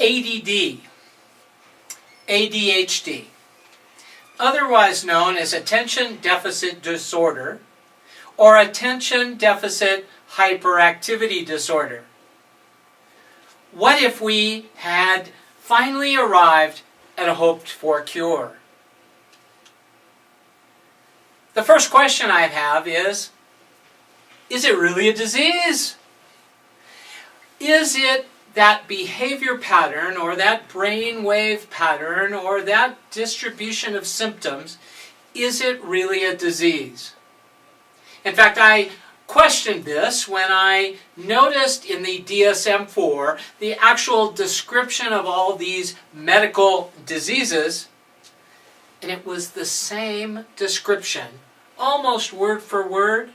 ADD, ADHD, otherwise known as attention deficit disorder or attention deficit hyperactivity disorder. What if we had finally arrived at a hoped-for cure? The first question I have is it really a disease? Is it that behavior pattern or that brainwave pattern or that distribution of symptoms, is it really a disease? In fact, I questioned this when I noticed in the DSM-4 the actual description of all these medical diseases, and it was the same description, almost word for word,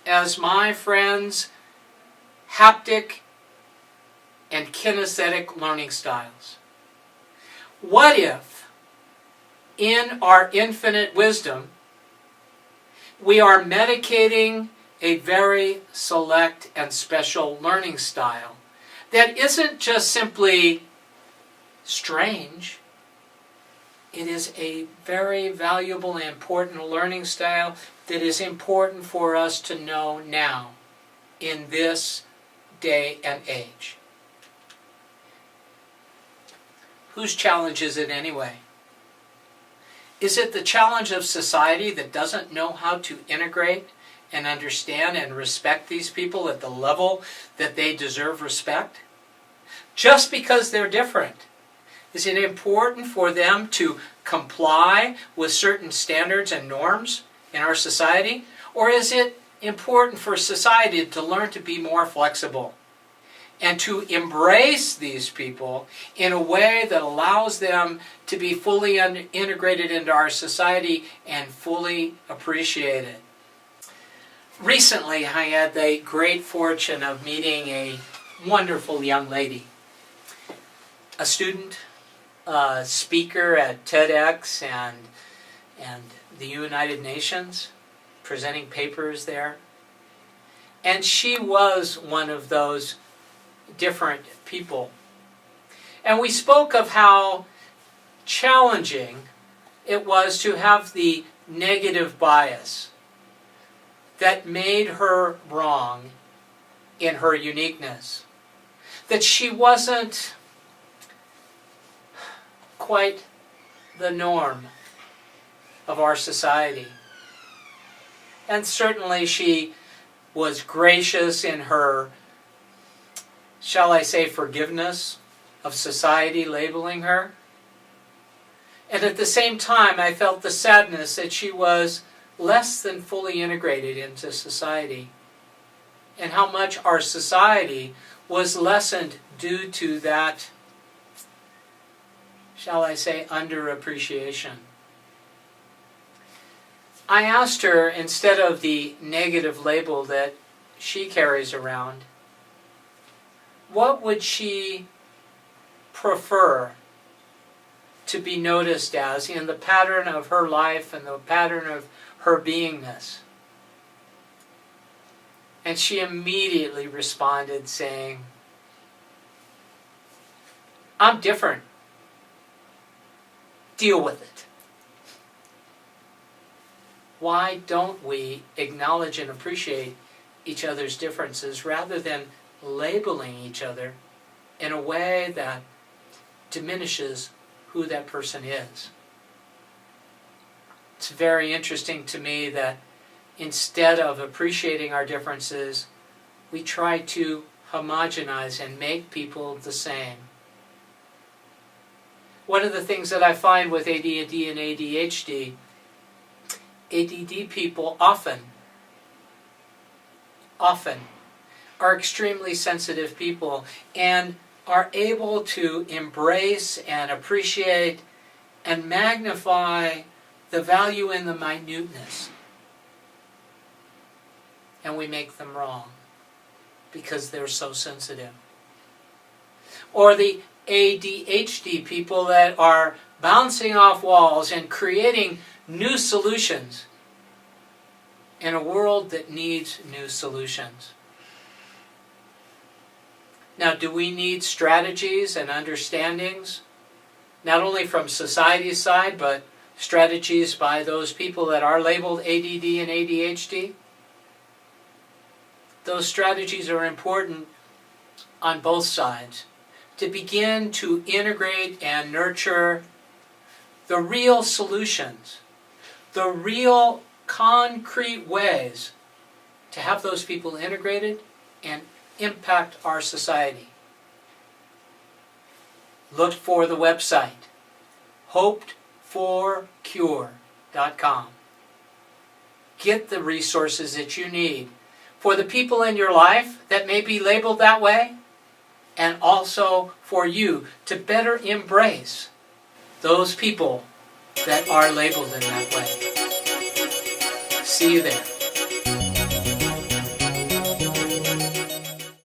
as my friends' haptic and kinesthetic learning styles. What if, in our infinite wisdom, we are medicating a very select and special learning style that isn't just simply strange, it is a very valuable and important learning style that is important for us to know now, in this day and age. Whose challenge is it anyway? Is it the challenge of society that doesn't know how to integrate and understand and respect these people at the level that they deserve respect? Just because they're different. Is it important for them to comply with certain standards and norms in our society? Or is it important for society to learn to be more flexible and to embrace these people in a way that allows them to be fully integrated into our society and fully appreciated? Recently, I had the great fortune of meeting a wonderful young lady, a student, a speaker at TEDx and the United Nations, presenting papers there. And she was one of those different people. And we spoke of how challenging it was to have the negative bias that made her wrong in her uniqueness. That she wasn't quite the norm of our society. And certainly she was gracious in her, shall I say, forgiveness of society labeling her. And at the same time, I felt the sadness that she was less than fully integrated into society, and how much our society was lessened due to that, shall I say, underappreciation. I asked her, instead of the negative label that she carries around, what would she prefer to be noticed as in the pattern of her life and the pattern of her beingness? And she immediately responded saying, "I'm different. Deal with it." Why don't we acknowledge and appreciate each other's differences rather than labeling each other in a way that diminishes who that person is? It's very interesting to me that instead of appreciating our differences, we try to homogenize and make people the same. One of the things that I find with ADD and ADHD, ADD people often are extremely sensitive people and are able to embrace and appreciate and magnify the value in the minuteness. And we make them wrong because they're so sensitive. Or the ADHD people that are bouncing off walls and creating new solutions in a world that needs new solutions. Now, do we need strategies and understandings, not only from society's side, but strategies by those people that are labeled ADD and ADHD? Those strategies are important on both sides to begin to integrate and nurture the real solutions, the real concrete ways to have those people integrated and impact our society. Look for the website, hopeadd.com. Get the resources that you need for the people in your life that may be labeled that way, and also for you to better embrace those people that are labeled in that way. See you there.